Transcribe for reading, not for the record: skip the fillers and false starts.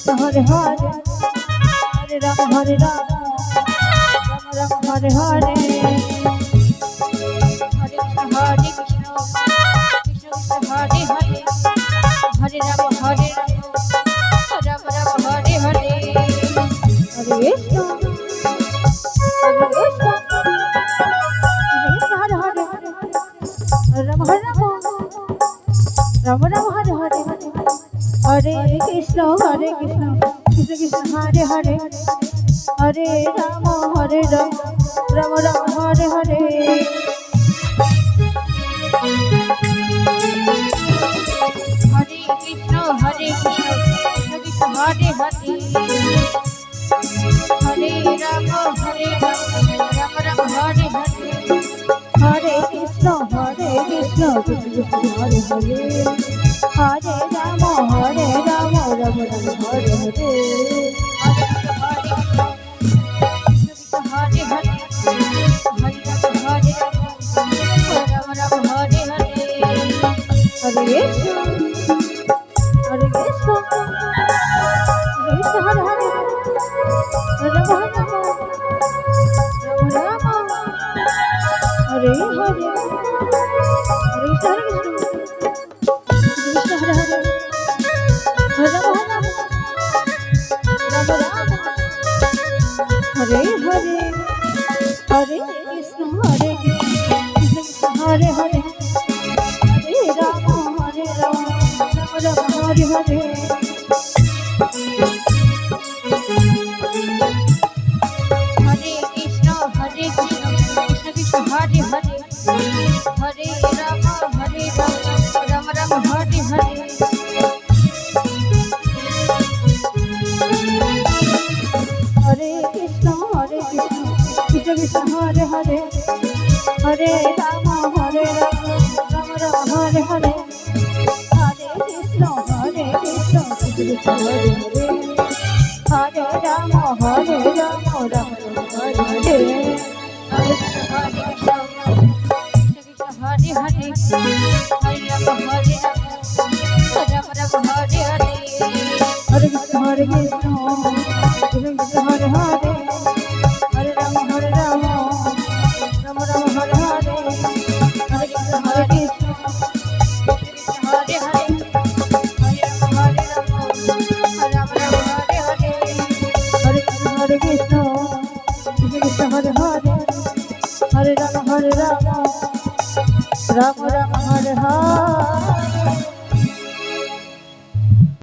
Krishna Hare Hare Hare Rama Hare Rama Rama Rama Hare Hare Hare Krishna Krishna Krishna Hare Hare Hare Rama Hare Rama Rama Rama Hare Hare Hare Krishna Hare Krishna Hare Hare Rama Hare Rama Rama Rama Hare Hare Hare Krishna Krishna Krishna Hare Hare Hare Rama Hare Rama Rama Rama Hare Hare Hare Krishna Krishna Krishna Hare Hare Hare Rama Hare Rama Rama Rama Hare Hare Hare Krishna Krishna Krishna Hare Hare Hare Rama Hare Rama Rama Rama Hare Hare Hare Hare Rama Rama Hare Hare Hare Krishna Hare Krishna Krishna Hare Hare Rama Rama Rama Rama Hare Hare Hare Krishna Krishna Hare Hare Rama Rama Rama Rama Hare Hare Hare Krishna Krishna Hare Hare Hare Rama Hare Rama Rama Rama Hare Hare Hare Krishna Krishna Krishna Hare Hare Hare Rama Hare Rama Rama Rama Hare Hare Hare Krishna Krishna Krishna Hare Hare Hare Rama Hare Rama Rama Rama Hare Hare Hare Krishna Krishna Krishna Hare Hare Hare Rama Hare Rama Rama Rama Hare Hare Hare Krishna Krishna Hare Hare Hare Rama Hare Rama Rama Rama Hare Hare Hare Krishna Krishna Hare Hare Hare Rama Hare Rama Rama Rama Hare Hare Hare Krishna Krishna Hare Hare Hare Rama Hare Rama Rama Rama Hare Hare Hare Krishna Krishna Hare Hare Hare Rama Hare Rama Rama Rama Hare Hare